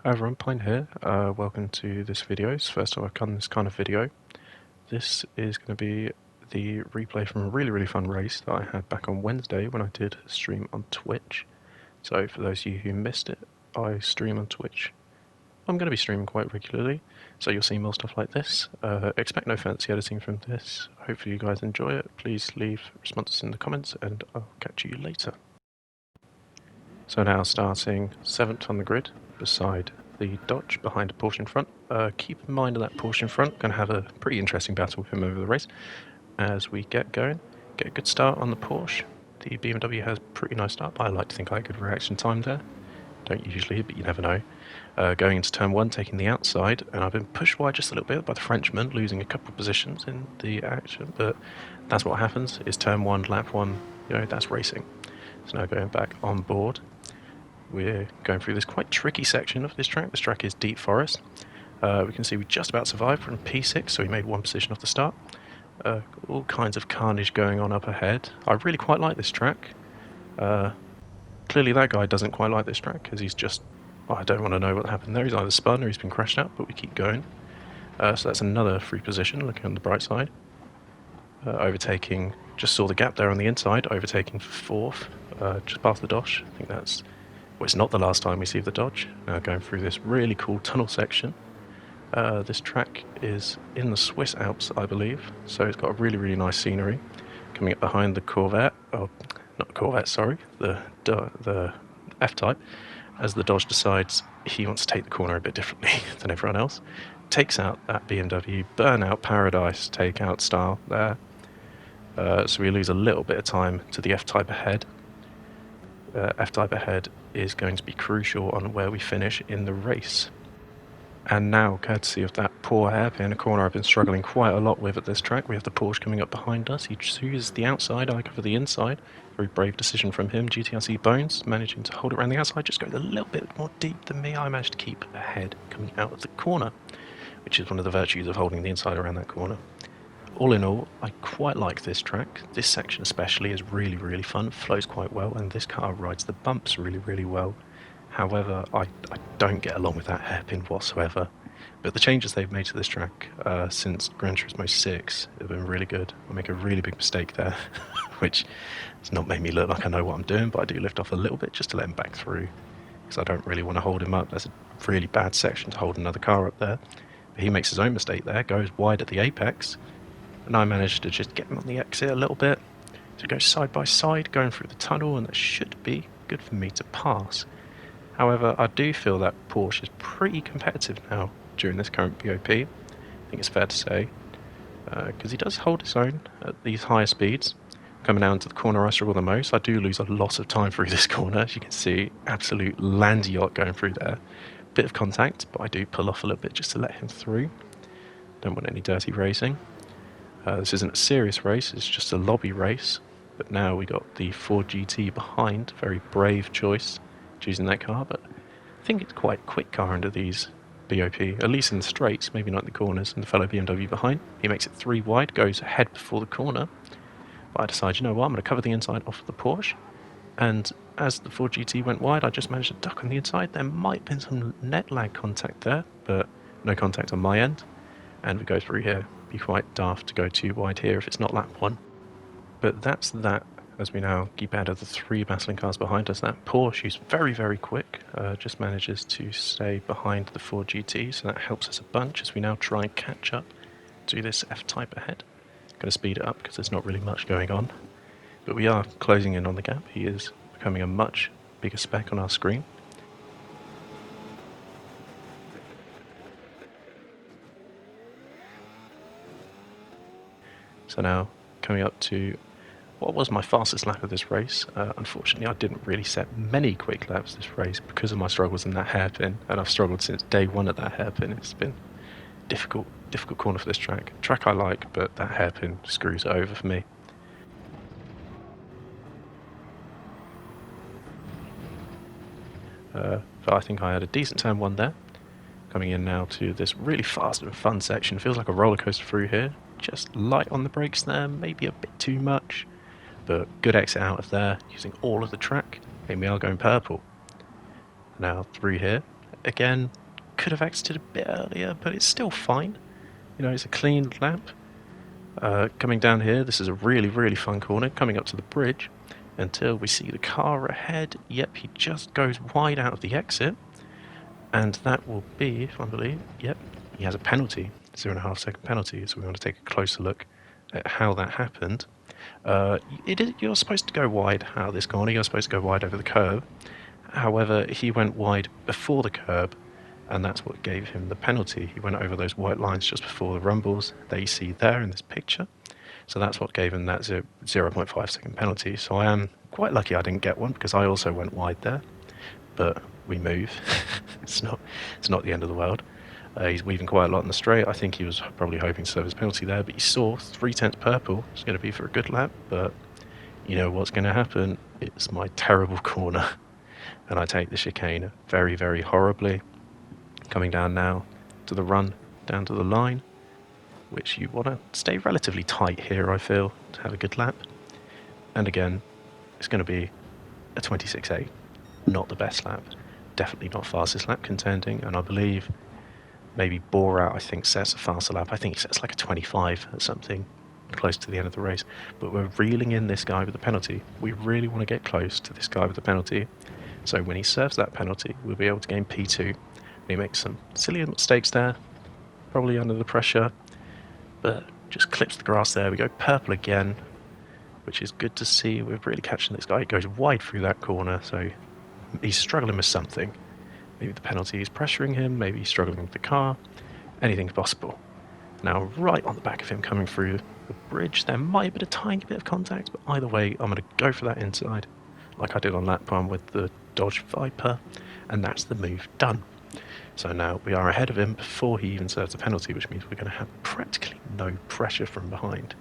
Hi everyone, Pine here. Welcome to this video. It's the first time I've done this kind of video. This is going to be the replay from a really fun race that I had back on Wednesday when I did a stream on Twitch. So for those of you who missed it, I stream on Twitch. I'm going to be streaming quite regularly, so you'll see more stuff like this. Expect no fancy editing from this. Hopefully you guys enjoy it. Please leave responses in the comments and I'll catch you later. So now starting 7th on the grid, beside the Dodge behind a Porsche in front. Keep in mind that Porsche in front, going to have a pretty interesting battle with him over the race. As we get going, get a good start on the Porsche. The BMW has a pretty nice start, but I like to think I had good reaction time there. Don't usually, but you never know. Going into turn 1, taking the outside, and I've been pushed wide just a little bit by the Frenchman, losing a couple of positions in the action, but that's what happens. Is turn 1, lap 1, that's racing. So now going back on board. We're going through this quite tricky section of this track. This track is deep forest. We can see we just about survived from P6, so we made one position off the start. All kinds of carnage going on up ahead. I really quite like this track. Clearly that guy doesn't quite like this track, because he's just... Oh, I don't want to know what happened there. He's either spun or he's been crashed out, but we keep going. So that's another free position, looking on the bright side. Overtaking, just saw the gap there on the inside, overtaking for 4th, just past the Dodge. I think that's... Well, it's not the last time we see the Dodge. Going through this really cool tunnel section. This track is in the Swiss Alps, I believe, so it's got a really nice scenery. Coming up behind the Corvette, oh, not the Corvette, sorry, the F-Type, as the Dodge decides he wants to take the corner a bit differently than everyone else. Takes out that BMW Burnout Paradise takeout style there. So we lose a little bit of time to the F-Type ahead. F-Type ahead is going to be crucial on where we finish in the race. And now, courtesy of that poor hairpin, a corner I've been struggling quite a lot with at this track, we have the Porsche coming up behind us. He chooses the outside, I cover the inside. Very brave decision from him. GTRC Bones managing to hold it around the outside, just goes a little bit more deep than me. I managed to keep ahead coming out of the corner, which is one of the virtues of holding the inside around that corner. All in all, I quite like this track. This section especially is really fun, flows quite well, and this car rides the bumps really well. However, I don't get along with that hairpin whatsoever. But the changes they've made to this track since Gran Turismo 6 have been really good. I make a really big mistake there, which has not made me look like I know what I'm doing, but I do lift off a little bit just to let him back through, because I don't really want to hold him up. That's a really bad section to hold another car up there. But he makes his own mistake there, goes wide at the apex, and I managed to just get him on the exit a little bit, to go side by side, going through the tunnel, and that should be good for me to pass. However, I do feel that Porsche is pretty competitive now during this current BOP. I think it's fair to say, because he does hold his own at these higher speeds. Coming down to the corner I struggle the most. I do lose a lot of time through this corner, as you can see. Absolute land yacht going through there. Bit of contact, but I do pull off a little bit just to let him through. Don't want any dirty racing. This isn't a serious race, it's just a lobby race. But now we got the Ford GT behind. Very brave choice, choosing that car. But I think it's quite a quick car under these BOP, at least in the straights, maybe not in the corners. And the fellow BMW behind, he makes it 3 wide, goes ahead before the corner. But I decide, you know what, I'm going to cover the inside off the Porsche. And as the Ford GT went wide, I just managed to duck on the inside. There might have been some net lag contact there, but no contact on my end. And we go through here. Be quite daft to go too wide here if it's not lap 1. But that's that, as we now keep out of the 3 battling cars behind us. That Porsche, who's very quick, just manages to stay behind the Ford GT, so that helps us a bunch as we now try and catch up to this F-Type ahead. Going to speed it up because there's not really much going on, but we are closing in on the gap. He is becoming a much bigger speck on our screen. So now coming up to what was my fastest lap of this race. Unfortunately, I didn't really set many quick laps this race because of my struggles in that hairpin, and I've struggled since day 1 at that hairpin. It's been difficult corner for this track. Track I like, but that hairpin screws it over for me. But I think I had a decent turn 1 there. Coming in now to this really fast and fun section. Feels like a roller coaster through here. Just light on the brakes there, maybe a bit too much. But good exit out of there, using all of the track. And we are going purple. Now through here, again, could have exited a bit earlier, but it's still fine. You know, it's a clean lap. Coming down here, this is a really, really fun corner, coming up to the bridge, until we see the car ahead. Yep, he just goes wide out of the exit, and that will be, if I believe, yep, he has a penalty, 0.5 second penalty, so we want to take a closer look at how that happened. You're supposed to go wide out of this corner, you're supposed to go wide over the curb. However, he went wide before the curb, and that's what gave him the penalty. He went over those white lines just before the rumbles that you see there in this picture. So that's what gave him that 0.5 second penalty. So I am quite lucky I didn't get one, because I also went wide there. But we move. it's not the end of the world. He's weaving quite a lot in the straight. I think he was probably hoping to serve his penalty there, but you saw 3/10 purple. It's going to be for a good lap, but you know what's going to happen. It's my terrible corner, and I take the chicane very, very horribly. Coming down now to the run, down to the line, which you want to stay relatively tight here, I feel, to have a good lap. And again, it's going to be a 26.8. Not the best lap. Definitely not fastest lap contending, and I believe maybe Borat, I think, sets a faster lap. I think he sets like a 25 or something close to the end of the race. But we're reeling in this guy with the penalty. We really want to get close to this guy with the penalty. So when he serves that penalty, we'll be able to gain P2. He makes some silly mistakes there, probably under the pressure, but just clips the grass there. We go purple again, which is good to see. We're really catching this guy. He goes wide through that corner, so he's struggling with something. Maybe the penalty is pressuring him, maybe he's struggling with the car. Anything's possible. Now, right on the back of him coming through the bridge, there might have been a tiny bit of contact, but either way, I'm going to go for that inside, like I did on lap 1 with the Dodge Viper, and that's the move done. So now we are ahead of him before he even serves the penalty, which means we're going to have practically no pressure from behind.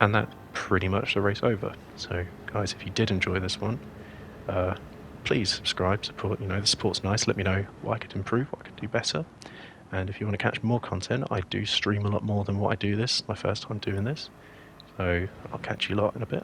And that's pretty much the race over. So guys, if you did enjoy this one, please subscribe, support. You know, the support's nice. Let me know what I could improve, what I could do better. And if you want to catch more content, I do stream a lot more than what I do this. My first time doing this. So I'll catch you lot in a bit.